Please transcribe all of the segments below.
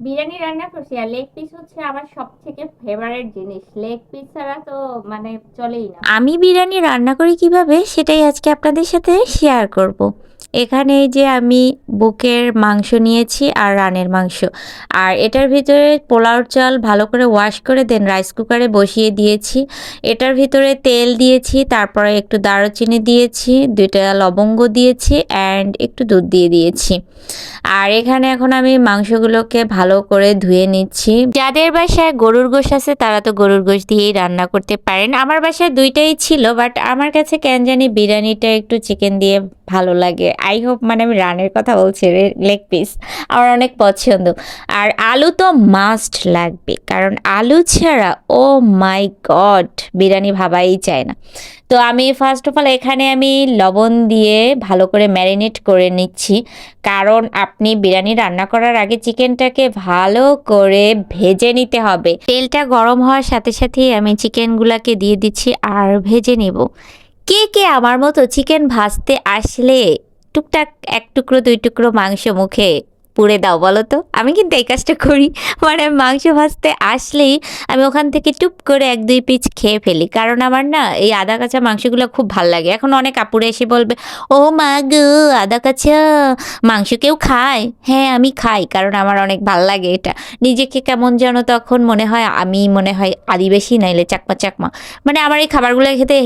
বিরিয়ানি রান্না করছি, আর leg piece হচ্ছে আমার সব থেকে ফেভারিট জিনিস। লেগ পিস ছাড়া তো মানে চলেই না। আমি বিরিয়ানি রান্না করি কিভাবে সেটাই আজকে আপনাদের সাথে শেয়ার করব। এখানে এই যে আমি বুকের মাংস নিয়েছি আর রানের মাংস, আর এটার ভিতরে পোলাও চাল ভালো করে ওয়াশ করে দেন রাইস কুকারে বসিয়ে দিয়েছি। এটার ভিতরে তেল দিয়েছি, তারপরে একটু দারুচিনি দিয়েছি, 2টা লবঙ্গ দিয়েছি অ্যান্ড একটু দুধ দিয়ে দিয়েছি। আর এখানে এখন আমি মাংসগুলোকে ভালো করে ধুয়ে নিচ্ছি। যাদের বাসায় গরুর গোশ আছে তারা তো গরুর গোশ দিয়েই রান্না করতে পারেন। আমার বাসায় দুইটাই ছিল, বাট আমার কাছে কেন জানি বিরিয়ানিটা একটু চিকেন দিয়ে ভালো লাগে। আই হোপ, মানে আমি রানের কথা বলছি, লেগ পিস আমার অনেক পছন্দ। আর আলু তো মাস্ট লাগবে, কারণ আলু ছাড়া ও মাই গড বিরিয়ানি ভাবাই চায় না। তো আমি ফার্স্ট অফ অল এখানে আমি লবণ দিয়ে ভালো করে ম্যারিনেট করে নিচ্ছি, কারণ আপনি বিরিয়ানি রান্না করার আগে চিকেনটাকে ভালো করে ভেজে নিতে হবে। তেলটা গরম হওয়ার সাথে সাথেই আমি চিকেনগুলোকে দিয়ে দিচ্ছি আর ভেজে নেব। কে কে আমার মতো চিকেন ভাজতে আসলে টুকটাক 1 টুকরো 2 টুকরো মাংস মুখে পুড়ে দাও বলো তো? আমি কিন্তু এই কাজটা করি। মানে মাংস ভাজতে আসলেই আমি ওখান থেকে টুপ করে 1-2 পিস খেয়ে ফেলি, কারণ আমার না এই আদা কাঁচা মাংসগুলো খুব ভাল লাগে। এখন অনেক আপুরে এসে বলবে, ও মা গো, আদা কাঁচা মাংস কেউ খায়? হ্যাঁ আমি খাই, কারণ আমার অনেক ভাল লাগে এটা। নিজেকে কেমন যেন তখন মনে হয় আমি মনে হয় আদিবাসী নাইলে চাকমা চাকমা। মানে আমার এই খাবারগুলো খেতে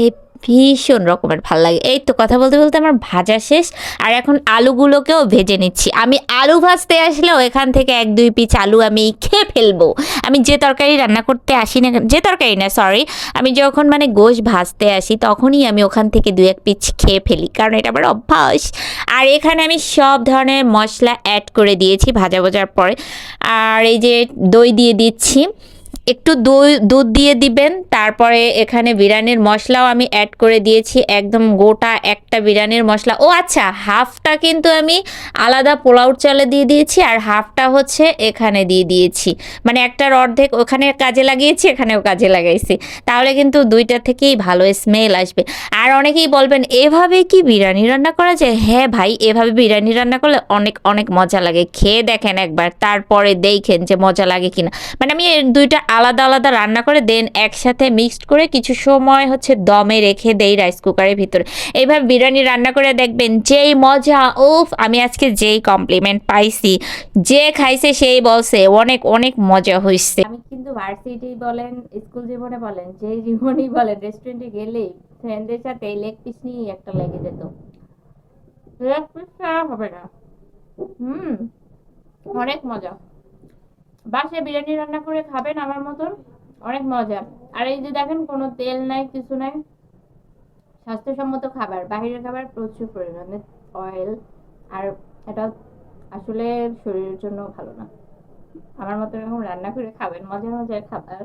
ভীষণ রকমের ভাল লাগে। এই তো কথা বলতে বলতে আমার ভাজা শেষ, আর এখন আলুগুলোকেও ভেজে নিচ্ছি। আমি আলু ভাজতে আসলেও এখান থেকে 1-2 পিস আলু আমি খেয়ে ফেলবো। আমি যে তরকারি রান্না করতে আসি না, যে তরকারি না সরি, আমি যখন মানে গোশ ভাজতে আসি তখনই আমি ওখান থেকে 2-1 পিস খেয়ে ফেলি, কারণ এটা আমার অভ্যাস। আর এখানে আমি সব ধরনের মশলা অ্যাড করে দিয়েছি ভাজা ভাজার পরে। আর এই যে দই দিয়ে দিচ্ছি, একটু দুধ দিয়ে দিবেন। তারপরে এখানে বিরিয়ানির মশলাও আমি অ্যাড করে দিয়েছি, একদম গোটা একটা বিরিয়ানির মশলা। ও আচ্ছা, হাফটা কিন্তু আমি আলাদা পোলাও চালে দিয়ে দিয়েছি, আর হাফটা হচ্ছে এখানে দিয়ে দিয়েছি। মানে একটার অর্ধেক ওখানে কাজে লাগিয়েছি, এখানেও কাজে লাগাইছি। তাহলে কিন্তু দুইটা থেকেই ভালো স্মেল আসবে। আর অনেকেই বলবেন এভাবে কি বিরিয়ানি রান্না করা যায়? হ্যাঁ ভাই, এভাবে বিরিয়ানি রান্না করলে অনেক অনেক মজা লাগে। খেয়ে দেখেন একবার, তারপরে দেখেন যে মজা লাগে কিনা। মানে আমি এর দুইটা আলাদা আলাদা রান্না করে দেন একসাথে মিক্সড করে কিছু সময় হচ্ছে দমে রেখে দেই রাইস কুকারের ভিতরে। এইভাবে বিরিয়ানি রান্না করে দেখবেন যেই মজা, উফ! আমি আজকে যেই কমপ্লিমেন্ট পাইছি, যে খাইছে সেই বলছে অনেক অনেক মজা হয়েছে। আমি কিন্তু ভার্সিটি বলেন, স্কুল জীবনে বলেন, যে জীবনই বলেন, রেস্টুরেন্টে গেলেই ফ্রেন্ডদের সাথে লেগ পিস নিয়ে একটা লেগে যেত। লেগ পিস ছাড়া হবে না। হুম, অনেক মজা। বাসায় বিরিয়ানি রান্না করে খাবেন আমার মতন, অনেক মজা। আর এই যে দেখেন, কোনো তেল নাই, কিছু নাই, স্বাস্থ্যসম্মত খাবার। বাহিরের খাবার প্রচুর পরিমাণে অয়েল, আর এটা আসলে শরীরের জন্য ভালো না। আমার মতো এরকম রান্না করে খাবেন, মজার মজার খাবার।